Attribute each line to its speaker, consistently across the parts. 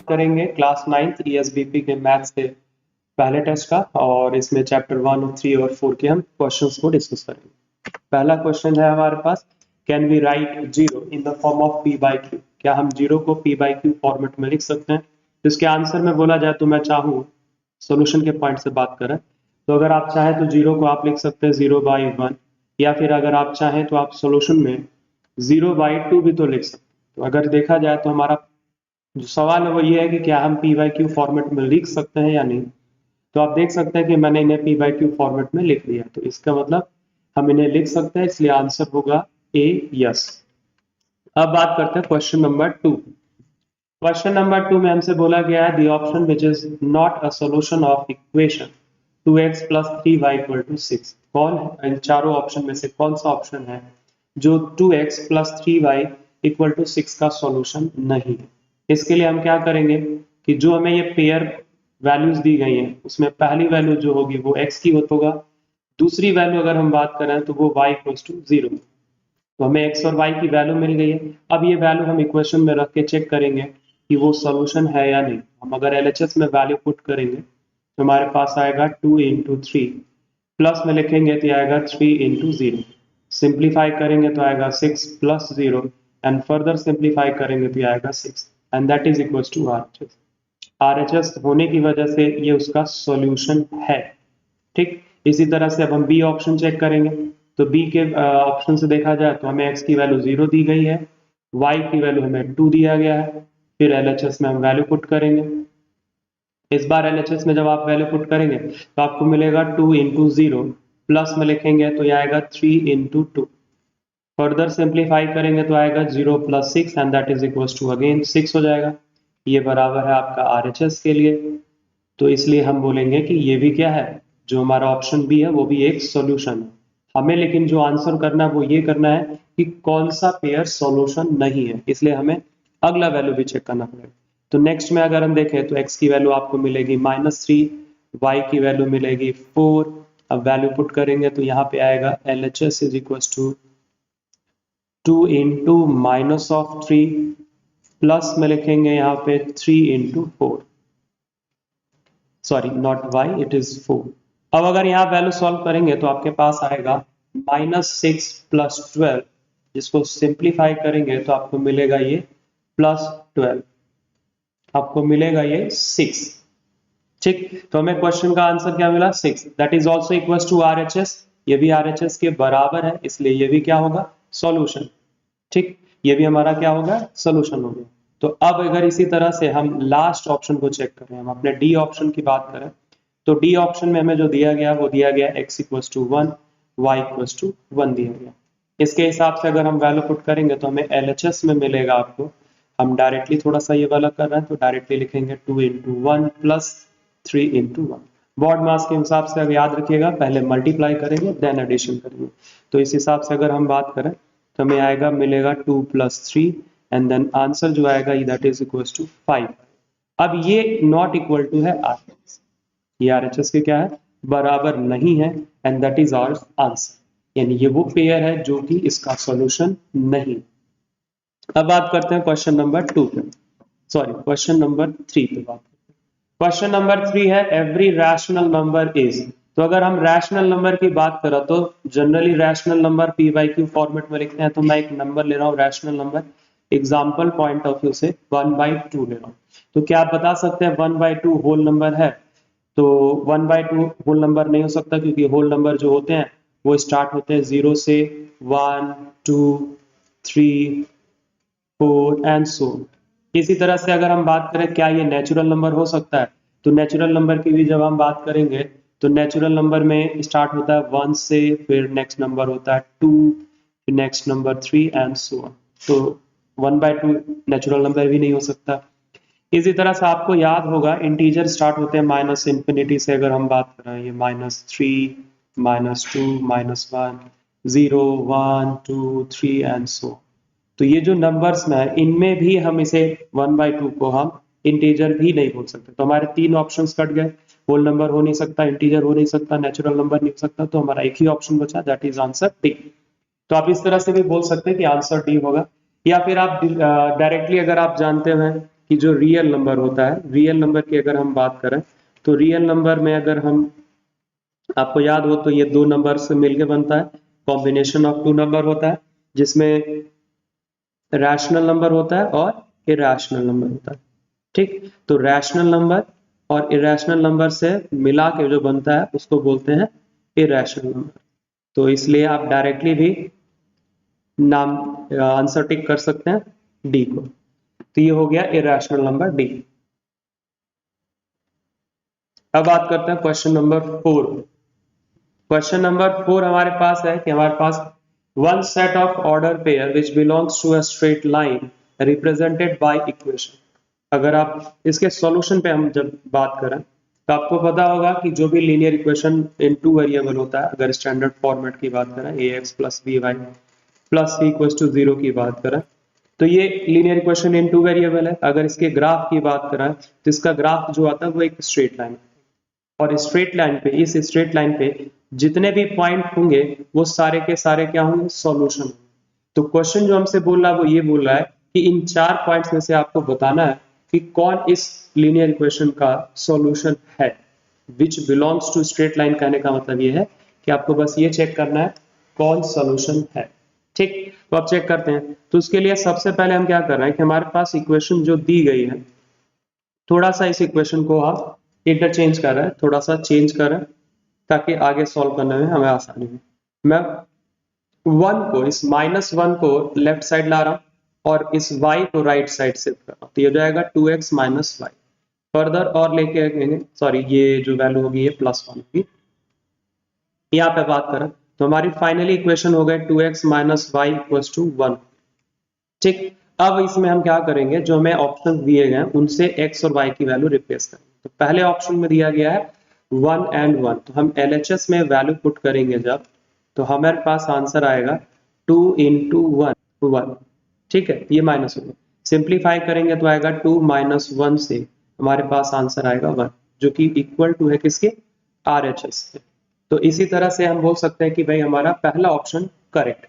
Speaker 1: करेंगे class 9th ESBP के maths के पहले टेस्ट का, और इसमें चैप्टर 1 और 3 और 4 के हम क्वेश्चंस को डिस्कस करेंगे। पहला क्वेश्चन है हमारे पास, can we write zero in the form of p by q? क्या हम जीरो को p बाई q फॉर्मेट में लिख सकते हैं? तो इसके आंसर में बोला जाए तो मैं चाहूँ सोल्यूशन के पॉइंट से बात करें तो अगर आप चाहें तो जीरो को आप लिख सकते हैं 0/1, या फिर अगर आप चाहें तो आप सोल्यूशन में 0/2 भी तो लिख सकते हैं। तो अगर देखा जाए तो हमारा जो सवाल है वो ये है कि क्या हम p बाई क्यू फॉर्मेट में लिख सकते हैं या नहीं। तो आप देख सकते हैं कि मैंने इन्हें p बाई क्यू फॉर्मेट में लिख दिया, तो इसका मतलब हम इन्हें लिख सकते हैं, इसलिए आंसर होगा ए, यस। अब बात करते हैं क्वेश्चन नंबर 2। क्वेश्चन नंबर 2 में हमसे बोला गया है the option which is not a solution of equation 2x + 3y = 6। कौन है इन चारों ऑप्शन में से कौन सा ऑप्शन है जो 2x + 3y = 6 का सॉल्यूशन नहीं है? इसके लिए हम क्या करेंगे कि जो हमें ये पेयर वैल्यूज दी गई हैं उसमें पहली वैल्यू जो होगी वो x की होगा, दूसरी वैल्यू अगर हम बात करें तो वो y = 0। तो हमें x और y की वैल्यू मिल गई है। अब ये वैल्यू हम इक्वेशन में रख के चेक करेंगे कि वो सॉल्यूशन है या नहीं। हम अगर LHS में वैल्यू पुट करेंगे तो हमारे पास आएगा 2 × 3, प्लस में लिखेंगे तो आएगा 3 × 0, सिंप्लीफाई करेंगे तो आएगा 6 + 0 एंड फर्दर सिंप्लीफाई करेंगे तो आएगा 6 and that is equal to RHS। RHS होने की वजह से ये उसका सॉल्यूशन है। ठीक, इसी तरह से अब हम बी ऑप्शन चेक करेंगे तो बी के ऑप्शन से देखा जाए तो हमें x की वैल्यू 0 दी गई है, y की वैल्यू हमें 2 दिया गया है। फिर LHS में हम वैल्यू पुट करेंगे। इस बार LHS में जब आप वैल्यू पुट करेंगे तो आपको मिलेगा 2 × 0, प्लस में लिखेंगे तो यह आएगा 3 × 2, फर्दर सिंप्लीफाई करेंगे तो आएगा 0 + 6 and that is equal to again 6 हो जाएगा। ये बराबर है आपका RHS के लिए, तो इसलिए हम बोलेंगे कि ये भी क्या है, जो हमारा ऑप्शन बी है वो भी एक सॉल्यूशन है। हमें लेकिन जो आंसर करना है वो ये करना है कि कौन सा पेयर सॉल्यूशन नहीं है, इसलिए हमें अगला वैल्यू भी चेक करना पड़ेगा। तो नेक्स्ट में अगर हम देखें तो x की वैल्यू आपको मिलेगी -3, y की वैल्यू मिलेगी 4। अब वैल्यू पुट करेंगे तो यहाँ पे आएगा LHS = 2 × -3, प्लस में लिखेंगे यहाँ पे 3 × 4, sorry not y, it is 4। अब अगर यहाँ वैल्यू सॉल्व करेंगे तो आपके पास आएगा -6 + 12, जिसको सिंप्लीफाई करेंगे तो आपको मिलेगा ये +12, आपको मिलेगा ये 6। ठीक, तो हमें क्वेश्चन का आंसर क्या मिला, 6। That is also equal to RHS, ये भी RHS के बराबर है, इसलिए ये भी क्या होगा, सॉल्यूशन। ठीक, ये भी हमारा क्या होगा, सॉल्यूशन हो गया। तो अब अगर इसी तरह से हम लास्ट ऑप्शन को चेक करें, हम अपने डी ऑप्शन की बात करें तो डी ऑप्शन में हमें जो दिया गया वो दिया गया x = 1, y = 1 दिया गया। इसके हिसाब से अगर हम वैल्यू पुट करेंगे तो हमें LHS में मिलेगा आपको, हम डायरेक्टली थोड़ा सा ये वाला कर रहे हैं तो डायरेक्टली लिखेंगे 2 × 1 + 3 × 1। बॉड मास के हिसाब से अगर याद रखिएगा पहले मल्टीप्लाई करेंगे देन एडिशन करेंगे। तो इस हिसाब से अगर हम बात करें तो हमें आएगा मिलेगा 2 + 3 एंड देन आंसर जो आएगा दैट इज इक्वल टू 5। अब ये नॉट इक्वल टू है RHS, ये RHS के क्या है, बराबर नहीं है and that is our answer, यानी ये वो पेयर है जो कि इसका सॉल्यूशन नहीं। अब बात करते हैं क्वेश्चन नंबर 2 पे, सॉरी क्वेश्चन नंबर 3 पे बात करते हैं। क्वेश्चन नंबर 3 है एवरी रैशनल नंबर इज। तो अगर हम रैशनल नंबर की बात करें तो generally rational number p by Q format में लिखते हैं। तो मैं एक नंबर ले रहा हूँ rational number, example point of view से 1/2 ले रहा हूँ। तो क्या आप बता सकते हैं 1/2 होल नंबर है? तो 1/2 होल नंबर नहीं हो सकता, क्योंकि होल नंबर जो होते हैं वो स्टार्ट होते हैं 0 से, 1, 2, 3, 4 एंड सो। इसी तरह से अगर हम बात करें क्या ये नेचुरल नंबर हो सकता है, तो नेचुरल नंबर की भी जब हम बात करेंगे तो नेचुरल नंबर में स्टार्ट होता है 1 से, फिर नेक्स्ट नंबर होता है 2, फिर next number 3 and so on. तो 1/2 नेचुरल नंबर भी नहीं हो सकता। इसी तरह से आपको याद होगा इंटीजर स्टार्ट होते हैं -∞ से, अगर हम बात करें ये -3, -2, -1, 0, 1, 2, 3 एंड सो। तो ये जो नंबर्स में है इनमें भी हम इसे 1/2 को हम इंटीजर भी नहीं बोल सकते। तो हमारे 3 ऑप्शंस कट गए, होल नंबर हो नहीं सकता, इंटीजर हो नहीं सकता, नेचुरल नंबर नहीं हो सकता, तो हमारा एक ही ऑप्शन बचा दैट इज आंसर डी। तो आप इस तरह से भी बोल सकते हैं कि आंसर डी होगा, या फिर आप डायरेक्टली अगर आप जानते हैं कि जो रियल नंबर होता है, रियल नंबर की अगर हम बात करें तो रियल नंबर में अगर हम, आपको याद हो तो ये दो नंबर से मिलके बनता है, कॉम्बिनेशन ऑफ टू नंबर होता है, जिसमें रैशनल नंबर होता है और इरैशनल नंबर होता है। ठीक, तो रैशनल नंबर और इरैशनल नंबर से मिला के जो बनता है उसको बोलते हैं इरैशनल नंबर। तो इसलिए आप डायरेक्टली भी नाम आंसर टिक कर सकते हैं डी को। तो ये हो गया इरैशनल नंबर डी। अब बात करते हैं क्वेश्चन नंबर 4। क्वेश्चन नंबर 4 हमारे पास है कि हमारे पास one set of order pair which belongs to a straight line represented by equation. अगर आप इसके सॉल्यूशन पे हम जब बात करें तो आपको पता होगा कि जो भी linear equation in two variable होता है, अगर स्टैंडर्ड फॉर्मेट की बात करें A X plus B Y plus C equals to 0 की बात करें तो ये linear equation in two variable है। अगर इसके ग्राफ की बात करें तो इसका ग्राफ जो आता है वो एक स्ट्रेट लाइन, और स्ट्रेट लाइन पे, इस स्ट्रेट लाइन पे जितने भी पॉइंट होंगे वो सारे के सारे क्या होंगे, सॉल्यूशन। तो क्वेश्चन जो हमसे बोल रहा है वो ये बोल रहा है कि इन 4 पॉइंट्स में से आपको बताना है कि कौन इस लीनियर इक्वेशन का सॉल्यूशन है। Which belongs to straight line कहने का मतलब ये है कि आपको बस ये चेक करना है कौन सॉल्यूशन है। ठीक, तो आप चेक करते हैं। तो उसके लिए सबसे पहले हम क्या कर रहे हैं कि हमारे पास इक्वेशन जो दी गई है, थोड़ा सा इस इक्वेशन को आप इंटरचेंज कर रहे हैं, थोड़ा सा चेंज कर रहे हैं ताकि आगे सॉल्व करने में हमें आसानी हो। मैं 1 को, इस -1 को लेफ्ट साइड ला रहा हूं और इस y को राइट साइड शिफ्ट कर रहा हूं, तो ये हो जाएगा 2x माइनस वाई। फर्दर और लेके आएंगे, सॉरी ये जो वैल्यू होगी ये +1 होगी। यहाँ पे बात करें तो हमारी फाइनली इक्वेशन हो गई 2x minus Y equals to 1। ठीक, अब इसमें हम क्या करेंगे, जो हमें ऑप्शन दिए गए हैं उनसे x और y की वैल्यू रिप्लेस करेंगे। तो पहले ऑप्शन में दिया गया है 1 and 1, तो हम LHS में वैल्यू पुट करेंगे जब, तो हमारे पास आंसर आएगा 2 into 1। ठीक है, ये माइनस होगा, सिंप्लीफाई करेंगे तो आएगा 2 minus 1 से हमारे पास आंसर आएगा 1, जो कि इक्वल टू है किसके, RHS के। तो इसी तरह से हम बोल सकते हैं कि भाई हमारा पहला ऑप्शन करेक्ट।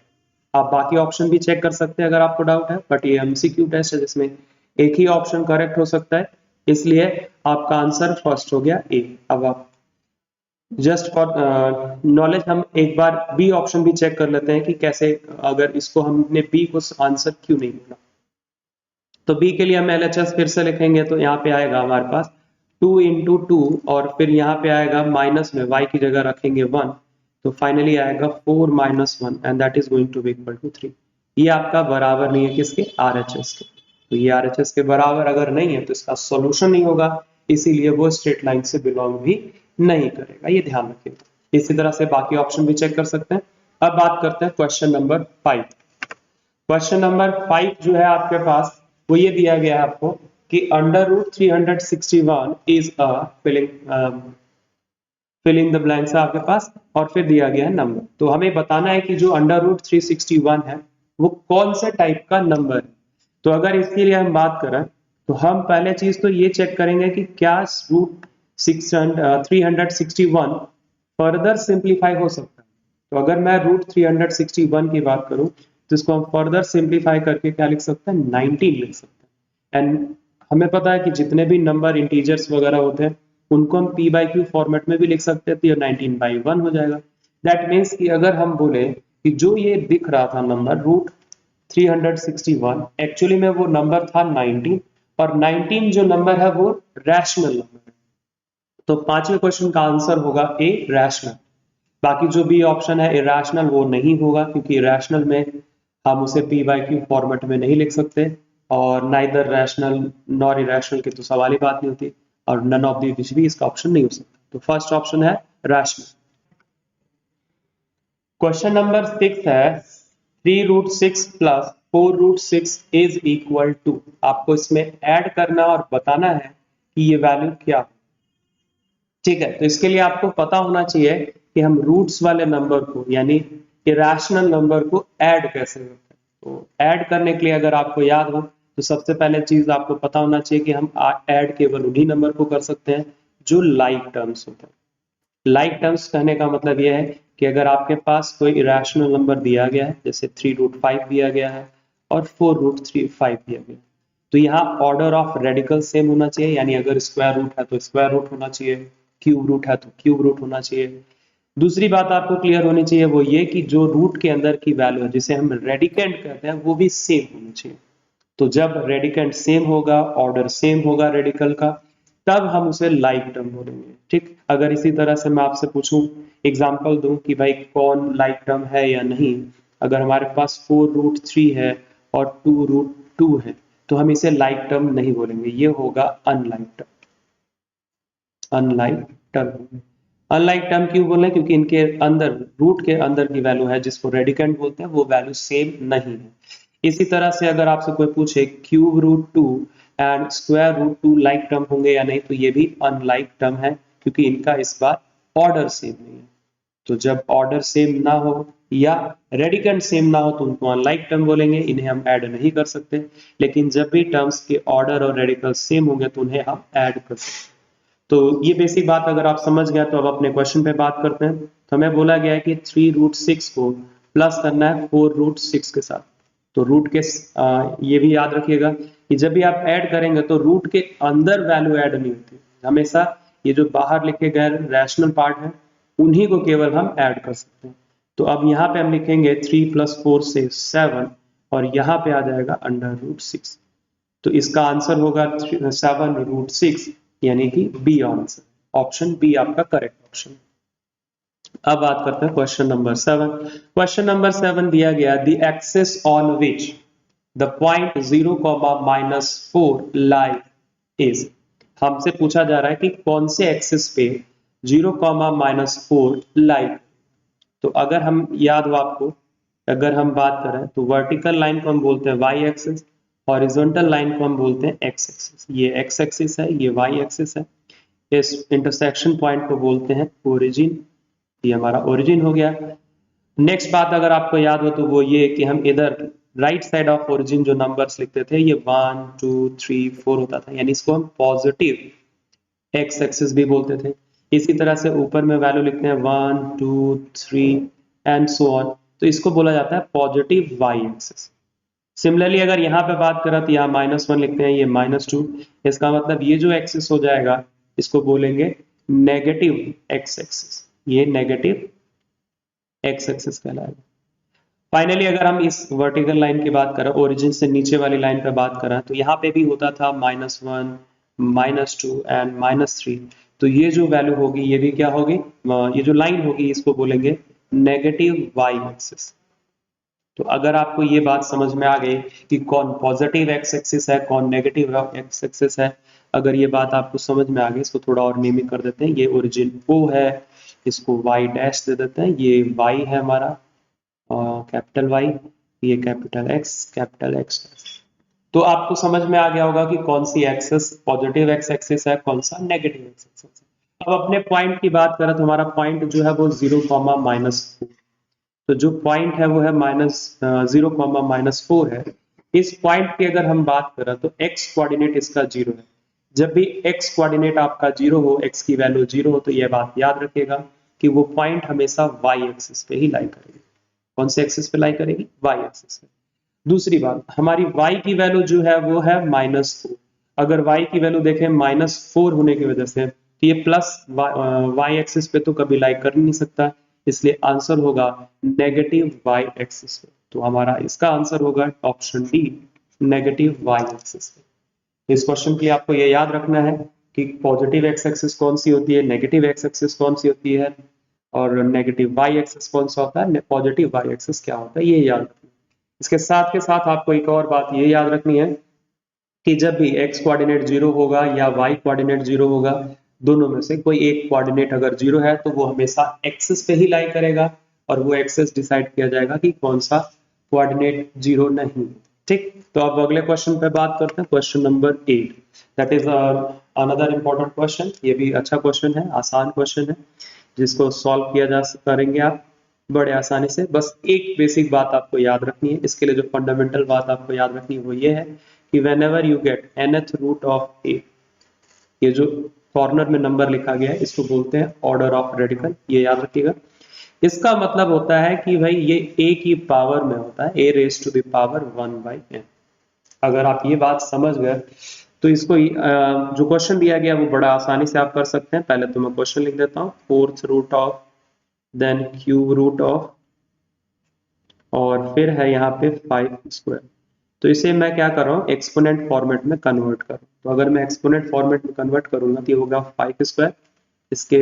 Speaker 1: आप बाकी ऑप्शन भी चेक कर सकते हैं अगर आपको डाउट है, बट ये MCQ टेस्ट है जिसमें एक ही ऑप्शन करेक्ट हो सकता है, इसलिए आपका आंसर फर्स्ट हो गया ए। अब आप जस्ट फॉर नॉलेज हम एक बार बी ऑप्शन भी चेक कर लेते हैं कि कैसे, अगर इसको हमने बी को आंसर क्यों नहीं बोला। तो बी के लिए हम LHS फिर से लिखेंगे, तो यहाँ पे आएगा हमारे पास 2 into 2 और फिर यहाँ पे आएगा माइनस में y की जगह रखेंगे 1, तो फाइनली आएगा 4 minus 1 and that is going to be equal to 3। ये आपका बराबर नहीं है किसके, RHS के। तो ये RHS के बराबर अगर नहीं है तो इसका सॉल्यूशन नहीं होगा, इसीलिए वो स्ट्रेट लाइन से बिलोंग भी नहीं करेगा, ये ध्यान रखिएगा। इसी तरह से बाकी ऑप्शन भी चेक कर सकते हैं। अब बात करते हैं क्वेश्चन नंबर 5। क्वेश्चन नंबर 5 जो है आपके पास वो ये दिया गया है आपको कि √361 is a fill in the blanks है आपके पास, और फिर दिया गया है नंबर। तो हमें बताना है कि जो √361 है वो कौन से टाइप का नंबर है। तो अगर इसके लिए हम बात करें तो हम पहले चीज तो ये चेक करेंगे कि क्या √361 फर्दर सिंप्लीफाई हो सकता है। तो अगर मैं √361 की बात करूं तो इसको हम फर्दर सिंप्लीफाई करके क्या लिख सकते हैं, 19 लिख सकते हैं। एंड हमें पता है कि जितने भी नंबर इंटीजर्स वगैरह होते हैं उनको हम p/q फॉर्मेट में भी लिख सकते हैं, तो ये 19/1 हो जाएगा। दैट मीन्स कि अगर हम बोले कि जो ये दिख रहा था नंबर √361 एक्चुअली में वो नंबर था 19, और 19 जो नंबर है वो रैशनल नंबर है। तो 5वें क्वेश्चन का आंसर होगा ए, रैशनल। बाकी जो भी ऑप्शन है इरैशनल वो नहीं होगा, क्योंकि इरैशनल में हम उसे p/q फॉर्मेट में नहीं लिख सकते, और नाइदर रैशनल नॉर इरैशनल की तो सवाल ही बात नहीं होती, और नन ऑफ दी विच भी इसका ऑप्शन नहीं हो सकता। तो फर्स्ट ऑप्शन है रैशनल। क्वेश्चन नंबर 6 है 3√6 प्लस 4√6 इज इक्वल टू। आपको इसमें ऐड करना और बताना है कि ये वैल्यू क्या है। ठीक है, तो इसके लिए आपको पता होना चाहिए कि हम रूट्स वाले नंबर को, यानी इरैशनल नंबर को ऐड कैसे करते हैं। तो ऐड करने के लिए अगर आपको याद हो तो सबसे पहले चीज आपको पता होना चाहिए कि हम ऐड केवल उन्हीं नंबर को कर सकते हैं जो लाइक टर्म्स होते हैं। लाइक टर्म्स कहने का मतलब यह है कि अगर आपके पास कोई इरैशनल नंबर दिया गया है, जैसे 3√5 दिया गया है और 4√35 दिया गया है, तो यहाँ ऑर्डर ऑफ रेडिकल सेम होना चाहिए, यानी अगर स्क्वायर रूट है तो स्क्वायर रूट होना चाहिए, क्यूब रूट है तो क्यूब रूट होना चाहिए। दूसरी बात आपको क्लियर होनी चाहिए वो ये कि जो रूट के अंदर की वैल्यू है जिसे हम रेडिकेंड कहते हैं वो भी सेम होनी चाहिए। तो जब रेडिकेंड सेम होगा, ऑर्डर सेम होगा रेडिकल का, तब हम उसे लाइक टर्म बोलेंगे। ठीक, अगर इसी तरह से मैं आपसे पूछूं, एग्जांपल दूं कि भाई कौन लाइक टर्म है या नहीं, अगर हमारे पास 4√3 है और 2√2 है तो हम इसे लाइक टर्म नहीं बोलेंगे, ये होगा unlike term. Unlike term, unlike term क्यों बोले? क्योंकि इनके अंदर, रूट के अंदर की वैल्यू है जिसको रेडिकेंड बोलते हैं, वो वैल्यू सेम नहीं है। इसी तरह से अगर आपसे कोई पूछे cube root 2 and square root 2 like term होंगे या नहीं, तो ये भी अनलाइक टर्म है क्योंकि इनका इस बार ऑर्डर सेम नहीं है। तो जब ऑर्डर सेम ना हो या रेडिकेंड सेम ना हो तो उनको अनलाइक टर्म बोलेंगे, इन्हें हम ऐड नहीं कर सकते। लेकिन जब भी टर्म्स के ऑर्डर और रेडिकल सेम होंगे तो उन्हें हम ऐड कर सकते हैं। तो ये बेसिक बात अगर आप समझ गए तो अब अपने क्वेश्चन पे बात करते हैं। तो हमें बोला गया है कि 3√6 को प्लस करना है 4√6 के साथ। तो रूट के ये भी याद रखिएगा कि जब भी आप ऐड करेंगे तो रूट के अंदर वैल्यू ऐड नहीं होती, हमेशा ये जो बाहर लिखे गए रैशनल पार्ट है उन्हीं को केवल हम ऐड कर सकते हैं। तो अब यहाँ पे हम लिखेंगे 3 + 4 से 7 और यहाँ पे आ जाएगा √6। तो इसका आंसर होगा 7√6, यानी कि बी आंसर, ऑप्शन बी आपका करेक्ट ऑप्शन। अब बात करते हैं क्वेश्चन नंबर 7। क्वेश्चन नंबर 7 दिया गया, the axis on which the point 0, -4 lie is. हमसे पूछा जा रहा है कि कौन से एक्सिस पे 0, -4 लाई। तो अगर हम याद हो आपको, अगर हम बात करें तो वर्टिकल लाइन को हम बोलते हैं वाई एक्सिस, हॉरिजॉन्टल लाइन को हम बोलते हैं एक्स एक्सिस। ये एक्स एक्सिस है, ये वाई एक्सिस है। इस इंटरसेक्शन पॉइंट को बोलते हैं ओरिजिन, ये हमारा ओरिजिन हो गया। नेक्स्ट बात अगर आपको याद हो तो वो ये कि हम इधर राइट साइड ऑफ ओरिजिन जो नंबर्स लिखते थे ये 1 2 3 4 होता था, यानी इसको हम पॉजिटिव एक्स एक्सिस भी बोलते थे। इसी तरह से ऊपर में वैल्यू लिखते हैं 1 2 3 एंड सो ऑन, तो इसको बोला जाता है पॉजिटिव वाई एक्सिस। सिमिलरली अगर यहाँ पे बात करें तो यहाँ -1 लिखते हैं, ये -2, इसका मतलब ये जो एक्सिस हो जाएगा इसको बोलेंगे नेगेटिव एक्स एक्सिस, ये नेगेटिव एक्स एक्सिस कहलाएगा। फाइनली अगर हम इस वर्टिकल लाइन की बात करें, ओरिजिन से नीचे वाली लाइन पे बात करें, तो यहाँ पे भी होता था -1 -2 एंड -3। तो ये जो वैल्यू होगी ये भी क्या होगी, ये जो लाइन होगी इसको बोलेंगे नेगेटिव वाई एक्सिस। तो अगर आपको ये बात समझ में आ गई कि कौन पॉजिटिव एक्स एक्सिस है कौन नेगेटिव एक्स एक्सिस है, अगर ये बात आपको समझ में आ गई, इसको थोड़ा और नेमिंग कर देते हैं। ये ओरिजिन O है, इसको y डैश दे देते हैं, ये y है हमारा कैपिटल Y, ये कैपिटल X। तो आपको समझ में आ गया होगा कि कौन सी एक्सिस पॉजिटिव एक्स एक्सिस है, कौन सा नेगेटिव एक्स एक्सिस है। अब अपने पॉइंट की बात करें तो हमारा पॉइंट जो है वो 0, -4। तो जो पॉइंट है वो है -0, -4 है। इस पॉइंट की अगर हम बात करें तो x कोऑर्डिनेट इसका 0 है। जब भी x कोऑर्डिनेट आपका 0 हो, x की वैल्यू 0 हो, तो यह बात याद रखिएगा कि वो पॉइंट हमेशा y एक्सिस पे ही लाई करेगी। कौन से एक्सिस पे लाई करेगी? y एक्सिस पे। दूसरी बात, हमारी y की वैल्यू जो है वो है -4। अगर y की वैल्यू देखें -4 होने की वजह से तो ये प्लस y एक्सिस पे तो कभी लाई कर नहीं सकता, इसलिए आंसर होगा नेगेटिव y एक्सिस पे। तो हमारा इसका आंसर होगा option D, negative y axis पे। इस क्वेश्चन के लिए आपको ये याद रखना है कि पॉजिटिव एक्स एक्सिस कौन सी होती है, नेगेटिव एक्स एक्सिस कौन सी होती है, और नेगेटिव वाई एक्सिस कौन सा होता है, पॉजिटिव वाई एक्सिस क्या होता है, ये याद रखना है। इसके साथ के साथ आपको एक और बात ये याद रखनी है कि जब भी x कोऑर्डिनेट 0 होगा या y कोऑर्डिनेट 0 होगा, दोनों में से कोई एक कोऑर्डिनेट अगर 0 है तो वो हमेशा एक्सिस पे ही लाई करेगा, और वो एक्सिस डिसाइड किया जाएगा कि कौन सा कोऑर्डिनेट 0 नहीं। ठीक, तो अब अगले क्वेश्चन पे बात करते हैं, question number 8। That is another important question. ये भी अच्छा क्वेश्चन है, आसान क्वेश्चन है, जिसको सॉल्व किया जा करेंगे आप बड़े आसानी से। बस एक बेसिक बात आपको याद रखनी है, इसके लिए जो फंडामेंटल बात आपको याद रखनी है वो ये है कि whenever you get nth root of a, ये जो कॉर्नर में नंबर लिखा गया है इसको बोलते हैं ऑर्डर ऑफ रेडिकल, ये याद रखिएगा। इसका मतलब होता है कि भाई ये a की पावर में होता है, a raised to the power 1/n। अगर आप ये बात समझ गए तो इसको जो क्वेश्चन दिया गया वो बड़ा आसानी से आप कर सकते हैं। पहले तो मैं क्वेश्चन लिख देता हूँ, fourth root of then cube root of और फिर है यहाँ पे 5 स्क्वायर। तो इसे मैं क्या कर रहा हूँ, एक्सपोनेंट फॉर्मेट में कन्वर्ट कर रहा हूँ। तो अगर मैं एक्सपोनेंट फॉर्मेट में कन्वर्ट करूंगा तो ये होगा 5 स्क्वायर, इसके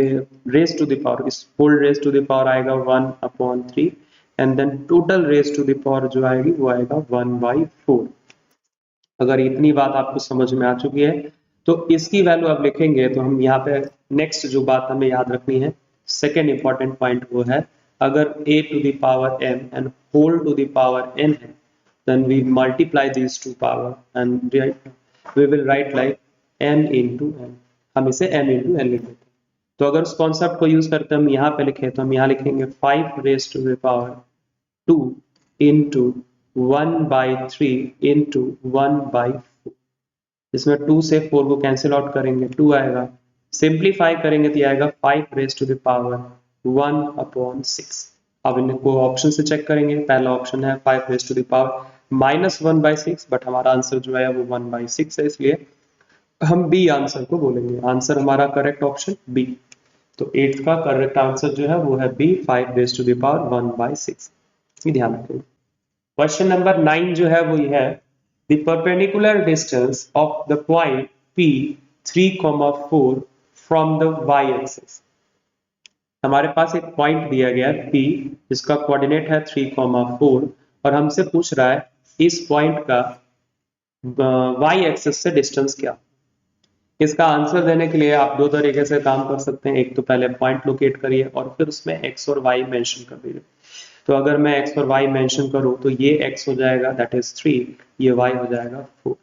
Speaker 1: रेज टू द पावर, इस whole raise to the power आएगा 1/3 and then total raise to the power जो आएगी वो आएगा 1/4। अगर इतनी बात आपको समझ में आ चुकी है तो इसकी वैल्यू आप लिखेंगे तो हम यहाँ पे नेक्स्ट जो बात हमें याद रखनी है, सेकेंड इंपॉर्टेंट पॉइंट वो है, अगर a to the power m and whole to the power n है then we multiply these two power and we will write like m into n, हम इसे m into n लिख देते हैं। तो अगर उस कॉन्सेप्ट को यूज करते हम यहाँ पे लिखें तो हम यहाँ लिखेंगे 5 raised to the power 2 into 1/3 into 1/4। इसमें 2 से 4 को कैंसिल आउट करेंगे 2 आएगा, सिंप्लीफाई करेंगे तो आएगा 5 raised to the power 1/6। अब इनको ऑप्शन से चेक करेंगे, पहला ऑप्शन है 5 raised to the power -1/6, but हमारा आंसर जो है वो 1/6 है, इसलिए हम बी आंसर को बोलेंगे। आंसर हमारा करेक्ट ऑप्शन बी। तो 8th का करेक्ट आंसर जो है वो है B, 5 raised to the power 1/6। ये ध्यान रखेंगे। क्वेश्चन नंबर 9 जो है वो ये है, the perpendicular distance of the point P 3,4 from the y axis. हमारे पास एक पॉइंट दिया गया है P जिसका कोऑर्डिनेट है 3,4 और हमसे पूछ रहा है इस पॉइंट का y एक्सिस से डिस्टेंस क्या। इसका आंसर देने के लिए आप दो तरीके से काम कर सकते हैं। एक तो पहले पॉइंट लोकेट करिए और फिर उसमें x और y मेंशन कर दीजिए। तो अगर मैं x और y मेंशन करूं तो ये x हो जाएगा दैट इज 3, ये y हो जाएगा 4।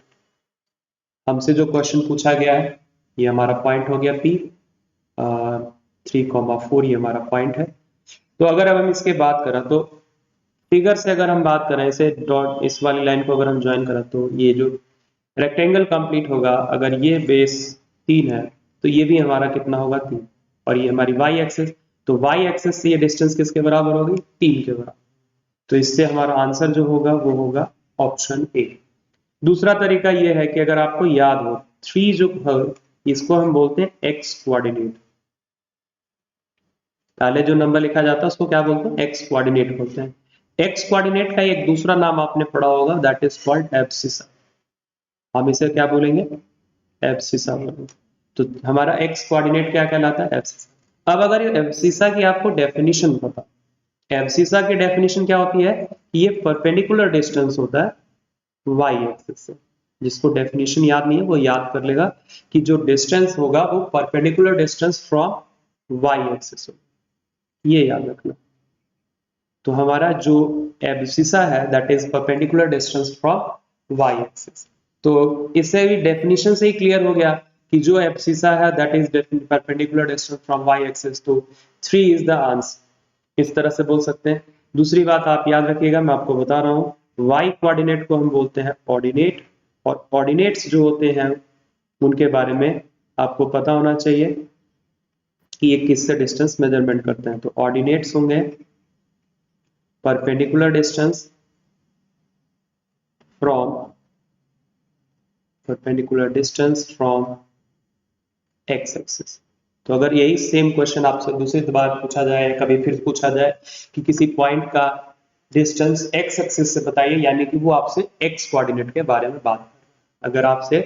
Speaker 1: हमसे जो क्वेश्चन पूछा गया है ये हमारा पॉइंट हो गया P 3,4, ये हमारा पॉइंट है। तो अगर अब हम इसके बात करें तो फिगर से अगर हम बात करें इसे डॉट इस वाली लाइन को अगर हम ज्वाइन करें तो ये जो रेक्टेंगल कंप्लीट होगा, अगर ये बेस 3 है तो ये भी हमारा कितना होगा 3, और ये हमारी y एक्सिस, तो y एक्सिस से ये डिस्टेंस किसके बराबर होगी 3 के बराबर। तो इससे हमारा आंसर जो होगा वो होगा ऑप्शन ए। दूसरा तरीका ये है कि अगर आपको याद हो 3 जो है इसको हम बोलते हैं x कोऑर्डिनेट, पहले जो नंबर लिखा जाता है उसको क्या बोलते हैं x कोऑर्डिनेट बोलते हैं। x कोऑर्डिनेट का एक दूसरा नाम आपने पढ़ा होगा दैट इज कॉल्ड एब्सिसा, हम इसे क्या बोलेंगे एब्सिसा बोलेंगे। तो हमारा x कोऑर्डिनेट क्या कहलाता है एब्सिसा। अब अगर एब्सिसा की आपको डेफिनेशन पता, एब्सिसा की डेफिनेशन क्या होती है कि ये परपेंडिकुलर डिस्टेंस होता है y एक्सिस से। जिसको डेफिनेशन याद नहीं है वो याद कर लेगा कि जो डिस्टेंस होगा वो perpendicular distance from y axis होगा, ये याद रखना। तो हमारा जो एब्सिसा है that is perpendicular distance from y axis. तो इससे भी डेफिनेशन से ही क्लियर हो गया कि जो एब्सिसा है that is perpendicular distance from y axis, तो 3 इज द आंसर, इस तरह से बोल सकते हैं। दूसरी बात आप याद रखिएगा, मैं आपको बता रहा हूं y कोऑर्डिनेट को हम बोलते हैं ऑर्डिनेट, और ऑर्डिनेट्स जो होते हैं उनके बारे में आपको पता होना चाहिए कि ये किससे डिस्टेंस मेजरमेंट करते हैं। तो ऑर्डिनेट्स होंगे perpendicular distance from x axis. तो अगर यही सेम क्वेश्चन आपसे दूसरी बार पूछा जाए, कभी फिर पूछा जाए कि किसी पॉइंट का डिस्टेंस x एक्सिस से बताइए, यानी कि वो आपसे x कोऑर्डिनेट के बारे में बात कर रहा है। अगर आपसे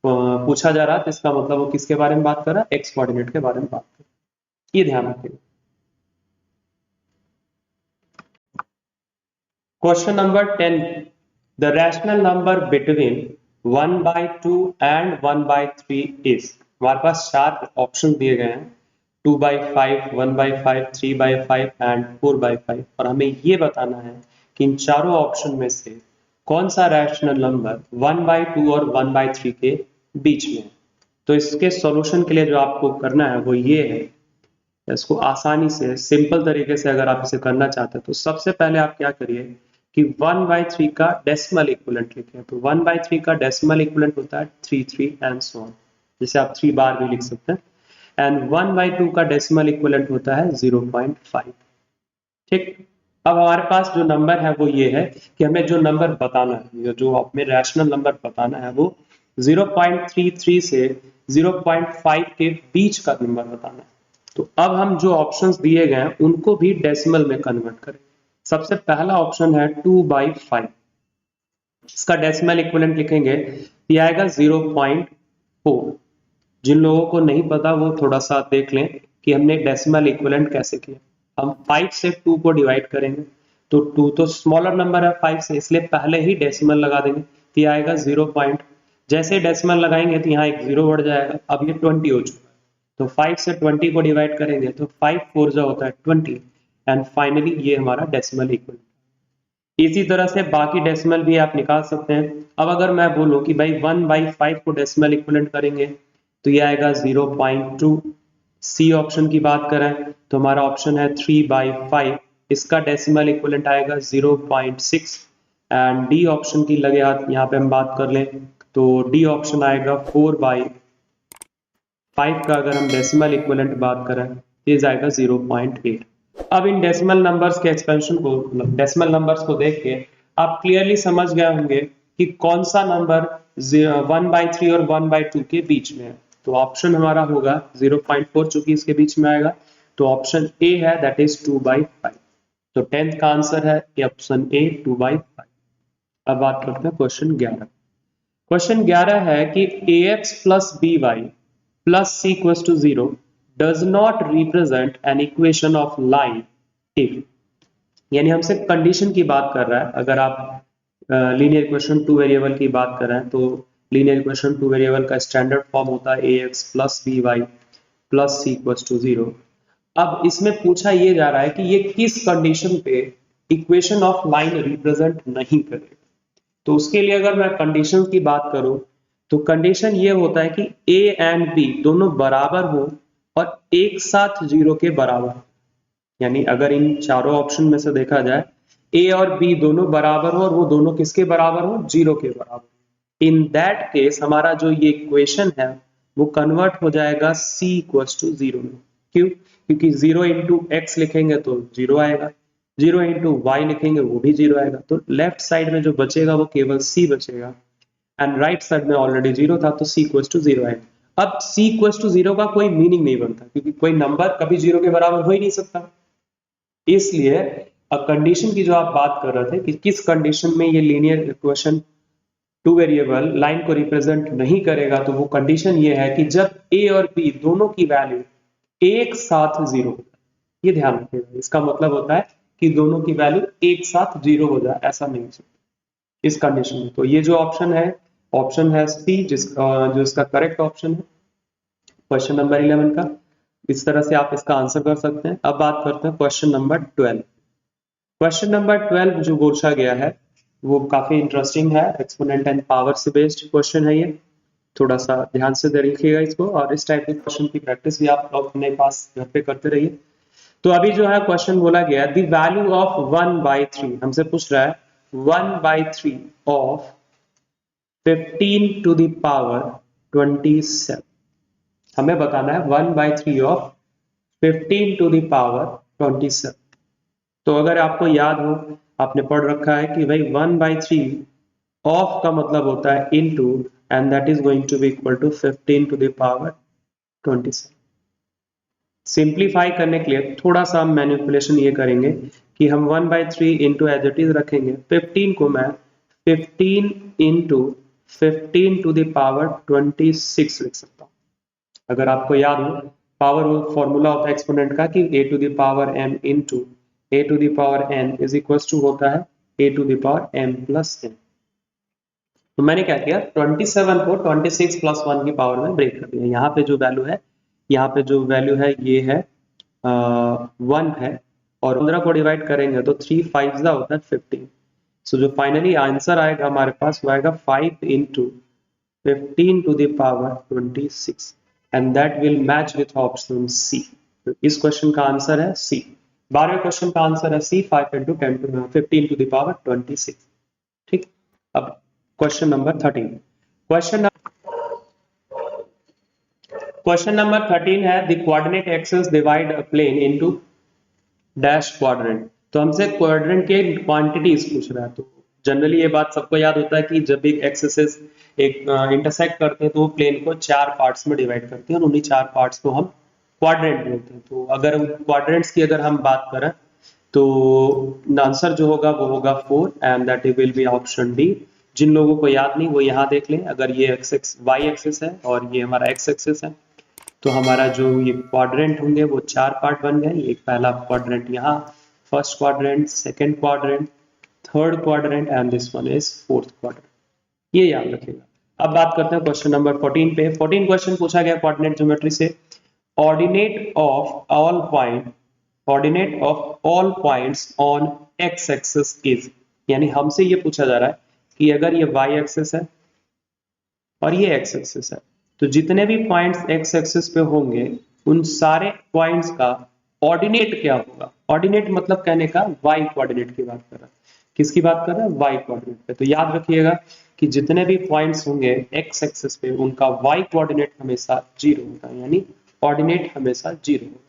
Speaker 1: पूछा जा रहा है तो इसका मतलब वो किसके बारे में बात कर रहा है, x कोऑर्डिनेट के बारे में बात कर रहा है। ये ध्यान रखिएगा। Question number 10, the rational number between 1/2 and 1/3 is. हमारे पास 4 ऑप्शन दिए गए हैं, 2/5, 1/5, 3/5 एंड 4/5, और हमें ये बताना है कि इन चारों ऑप्शन में से कौन सा रैशनल नंबर 1/2 और 1/3 के बीच में है। तो इसके सॉल्यूशन के लिए जो आपको करना है वो ये है, इसको आसानी से सिंपल तरीके से अगर आप इसे करना चाहते हैं तो सबसे पहले आप क्या करिए कि 1/3 का डेसिमल इक्विवेलेंट लिखें। तो 1/3 का डेसिमल इक्विवेलेंट होता है 3 एंड सो ऑन, जिसे आप 3 बार भी लिख सकते हैं। एंड 1/2 का डेसिमल इक्विवेलेंट होता है 0.5। ठीक, अब हमारे पास जो नंबर है वो ये है कि हमें जो नंबर बताना है, जो हमें रैशनल नंबर बताना है वो 0.33 से 0.5 के बीच का नंबर बताना है। तो अब हम जो ऑप्शंस दिए गए हैं उनको भी डेसिमल में कन्वर्ट करें। सबसे पहला ऑप्शन है 2/5, इसका डेसिमल इक्विवेलेंट लिखेंगे, ये आएगा 0.4। जिन लोगों को नहीं पता वो थोड़ा सा देख लें कि हमने डेसिमल इक्विवेलेंट कैसे किया। हम 5 से 2 को डिवाइड करेंगे, तो 2 तो स्मॉलर नंबर है 5 से, इसलिए पहले ही डेसिमल लगा देंगे, तो ये आएगा 0 पॉइंट। जैसे डेसिमल लगाएंगे तो यहाँ एक 0 बढ़ जाएगा, अब ये 20 हो चुका है। तो 5 से 20 को डिवाइड करेंगे तो 5 4 जा होता है 20, एंड फाइनली ये हमारा डेसिमल इक्विवेलेंट। इसी तरह से बाकी डेसिमल भी आप निकाल सकते हैं। अब अगर मैं बोलूं कि भाई 1/5 को डेसिमल इक्विवेलेंट करेंगे तो ये आएगा 0.2। सी ऑप्शन की बात करें तो हमारा ऑप्शन है 3/5, इसका डेसिमल इक्विवेलेंट आएगा 0.6। एंड डी ऑप्शन की लगे हाथ यहाँ पे हम बात कर लें तो डी ऑप्शन आएगा 4/5 का अगर हम डेसिमल इक्विवेलेंट बात करें तो ये आएगा 0.8। अब इन डेसिमल नंबर्स के एक्सपेंशन को, डेसिमल नंबर्स को देख के आप क्लियरली समझ गए होंगे कि कौन सा नंबर 1/3 और 1/2 के बीच में है। तो ऑप्शन हमारा होगा 0.4, चूंकि इसके बीच में आएगा, तो ऑप्शन ए है, दैट इज 2/5। तो 10th का आंसर है ऑप्शन ए 2/5। अब बात करते हैं क्वेश्चन 11। क्वेश्चन 11 है कि ax plus by plus c equals to 0 does not represent an equation of line if, यानी हमसे कंडीशन की बात कर रहा है। अगर आप लीनियर इक्वेशन 2 वेरिएबल की बात कर रहे हैं तो लीनियर इक्वेशन 2 वेरिएबल का स्टैंडर्ड फॉर्म होता है ax plus by plus c equals to 0। अब इसमें पूछा ये जा रहा है कि ये किस कंडीशन पे इक्वेशन ऑफ लाइन रिप्रेजेंट नहीं करेगा। तो उसके लिए अगर मैं कंडीशन की बात करूं तो कंडीशन ये होता है कि ए एंड बी दोनों बराबर हो और एक साथ 0 के बराबर। यानी अगर इन चारों ऑप्शन में से देखा जाए ए और बी दोनों बराबर हो और वो दोनों किसके बराबर हो, 0 के बराबर। इन दैट केस हमारा जो ये इक्वेशन है वो कन्वर्ट हो जाएगा c इक्वल्स टू 0 में। क्यों? क्योंकि 0 इंटू एक्स लिखेंगे तो 0 आएगा, 0 इंटू वाई लिखेंगे वो भी 0 आएगा। तो लेफ्ट साइड में जो बचेगा वो केवल c बचेगा, एंड राइट साइड में ऑलरेडी 0 था तो c इक्वल्स टू 0 आएगा। अब c इक्वल्स टू 0 का कोई मीनिंग नहीं बनता, क्योंकि कोई नंबर कभी 0 के बराबर हो ही नहीं सकता। इसलिए कंडीशन की जो आप बात कर रहे थे कि किस कंडीशन में ये लीनियर इक्वेशन 2 वेरिएबल लाइन को रिप्रेजेंट नहीं करेगा, तो वो कंडीशन ये है कि जब a और b दोनों की वैल्यू एक साथ 0, ये ध्यान रखिएगा। इसका मतलब होता है कि दोनों की वैल्यू एक साथ 0 हो जाए, ऐसा नहीं हो सकता इस कंडीशन में। तो ये जो ऑप्शन है सी, जो इसका करेक्ट ऑप्शन है क्वेश्चन नंबर 11 का। इस तरह से आप इसका आंसर कर सकते हैं। अब बात करते हैं क्वेश्चन नंबर 12। क्वेश्चन नंबर 12 जो पूछा गया है वो काफी इंटरेस्टिंग है, एक्सपोनेंट एंड पावर से बेस्ड क्वेश्चन है ये। थोड़ा सा ध्यान से देखिएगा इसको, और इस टाइप के क्वेश्चन की प्रैक्टिस भी आप लोग अपने पास घर पे करते रहिए। तो अभी जो है क्वेश्चन बोला गया द वैल्यू ऑफ 1/3, हमसे पूछ रहा है 1/3 ऑफ 15 टू द पावर 27। हमें बताना है 1/3 ऑफ 15 टू द पावर 27। तो अगर आपको याद हो, आपने पढ़ रखा है कि भाई 1/3 ऑफ का मतलब होता है into, and that is going to be equal to 15 to the power 27। Simplify करने के लिए थोड़ा सा हम मैनिपुलेशन ये करेंगे कि हम 1/3 इंटू एज इट इज रखेंगे, 15 को मैं 15 इंटू 15 टू द पावर 26 लिख सकता हूँ। अगर आपको याद हो, पावर फॉर्मूला होता है एक्सपोनेंट का कि a to the power m into a to the power n is equal to होता है a to the power m plus n। तो मैंने क्या किया, 27 को 26 प्लस 1 की पावर में ब्रेक कर दिया। यहाँ पे जो वैल्यू है, ये है 1 है, और 15 को डिवाइड करेंगे तो 3 5 होता है 15। सो जो फाइनली आंसर आएगा हमारे पास वो आएगा 5 into 15 to the power 26, and that will match with option C. तो इस क्वेश्चन का आंसर है सी। 12वें क्वेश्चन का आंसर है सी, 5 इंटू 15 टू द पावर 26। ठीक। अब क्वेश्चन नंबर 13। क्वेश्चन नंबर 13 है the coordinate axis divide a plane into dash quadrant. तो हमसे क्वाड्रेंट के क्वांटिटीज पूछ रहा है। तो जनरली ये बात सबको याद होता है कि जब एक एक्सिस एक इंटरसेक्ट करते हैं तो वो प्लेन को 4 पार्ट्स में डिवाइड करते हैं और उन्हीं 4 पार्ट्स को हम क्वाड्रेंट बोलते हैं। तो अगर क्वाड्रेंट्स की अगर हम बात करें तो आंसर जो होगा वो होगा 4 and that will be option D. जिन लोगों को याद नहीं वो यहाँ देख लें, अगर ये एक्स वाई एक्सिस है और ये हमारा एक्स एक्सिस है तो हमारा जो ये क्वाड्रेंट होंगे वो 4 पार्ट बन गए। एक पहला क्वाड्रेंट यहाँ, first quadrant, second quadrant, third quadrant and this one is fourth quadrant, ये याद रखिएगा। अब बात करते हैं क्वेश्चन नंबर 14 पे। 14 क्वेश्चन पूछा गया कोऑर्डिनेट ज्योमेट्री से। Ordinate of all points on x axis is, यानी हमसे ये पूछा जा रहा है कि अगर ये वाई एक्सिस है और ये एक्स एक्सिस है तो जितने भी पॉइंट्स एक्स एक्सिस पे होंगे उन सारे पॉइंट्स का ऑर्डिनेट क्या होगा। ऑर्डिनेट मतलब कहने का वाई कोऑर्डिनेट की बात कर रहा है। किसकी बात कर रहा है? वाई कोऑर्डिनेट पे। तो याद रखिएगा कि जितने भी पॉइंट्स होंगे एक्स एक्सिस पे उनका वाई कोऑर्डिनेट हमेशा 0 होता है, यानी ऑर्डिनेट हमेशा 0 होगा।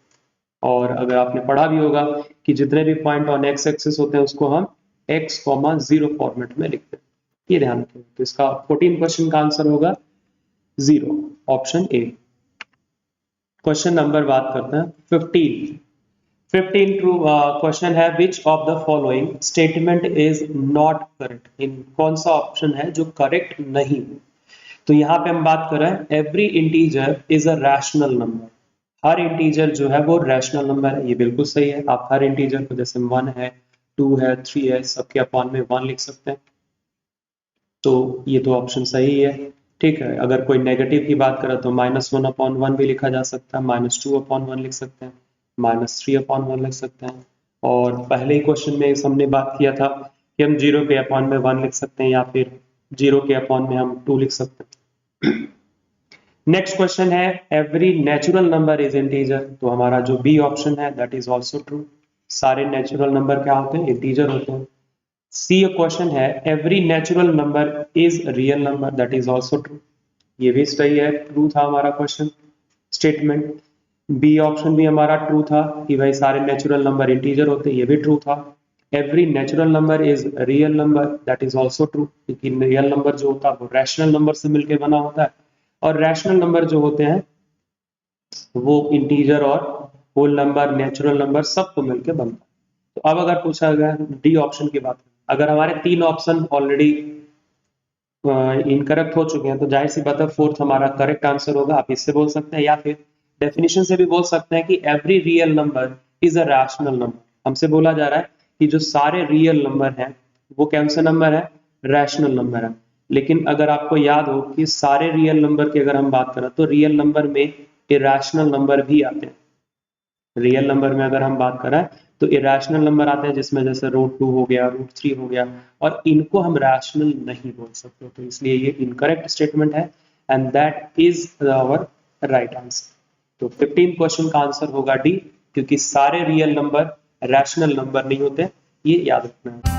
Speaker 1: और अगर आपने पढ़ा भी होगा कि जितने भी पॉइंट ऑन एक्स एक्सिस होते हैं उसको हम x, 0 फॉर्मेट में लिखते हैं, ये ध्यान रखिएगा। तो इसका 14 क्वेश्चन का आंसर होगा 0, ऑप्शन ए। क्वेश्चन नंबर बात करते हैं 15 ट्रू क्वेश्चन है which of the following statement is not correct. इन कौन सा ऑप्शन है जो करेक्ट नहीं है। तो यहाँ पे हम बात कर रहे हैं every integer is a rational number. Her integer जो है वो रैशनल नंबर है, ये बिल्कुल सही है। आप हर इंटीजर को जैसे 1 है, 2 है, 3 है, सबके अपॉन में 1 लिख सकते हैं। तो ये तो ऑप्शन सही है, ठीक है। अगर कोई नेगेटिव की बात करें तो -1/1 भी लिखा जा सकता है, -2/1 लिख सकते हैं, -3/1 लिख सकते हैं। और पहले ही क्वेश्चन में हमने बात किया था कि हम 0 के अपॉन में 1 लिख सकते हैं या फिर 0 के अपॉन में हम 2 लिख सकते हैं। नेक्स्ट क्वेश्चन है every natural number is integer. तो हमारा जो बी ऑप्शन है दैट इज ऑल्सो ट्रू। सारे नेचुरल नंबर क्या होते हैं? इंटीजर होते हैं। सी क्वेश्चन है every natural number is real number, that is also true. ये भी सही है, ट्रू था हमारा क्वेश्चन स्टेटमेंट। बी ऑप्शन भी हमारा ट्रू था कि भाई सारे नेचुरल नंबर इंटीजर होते हैं, ये भी ट्रू था। Every natural number is real number, that is also true, क्योंकि रियल नंबर जो होता है वो रैशनल नंबर से मिलकर बना होता है और रैशनल नंबर जो होते हैं वो इंटीजर और होल नंबर, नेचुरल नंबर सबको मिलकर बनता है। तो अब अगर पूछा गया डी ऑप्शन की बात, अगर हमारे 3 ऑप्शन ऑलरेडी इनकरेक्ट हो चुके हैं तो जाहिर सी बात है फोर्थ हमारा करेक्ट आंसर होगा। आप इससे बोल सकते हैं या फिर डेफिनेशन से भी बोल सकते हैं कि every real number is a rational number. हमसे बोला जा रहा है कि जो सारे रियल नंबर हैं वो कौन से नंबर है? रैशनल नंबर है। लेकिन अगर आपको याद हो कि सारे रियल नंबर की अगर हम बात करें तो रियल नंबर में इरैशनल नंबर भी आते हैं। रियल नंबर में अगर हम बात करें तो इरैशनल नंबर आते हैं जिसमें जैसे √2 हो गया, √3 हो गया, और इनको हम रैशनल नहीं बोल सकते। तो इसलिए ये इनकरेक्ट स्टेटमेंट है and that is our right answer. तो 15 क्वेश्चन का आंसर होगा डी, क्योंकि सारे रियल नंबर रैशनल नंबर नहीं होते, ये याद रखना है।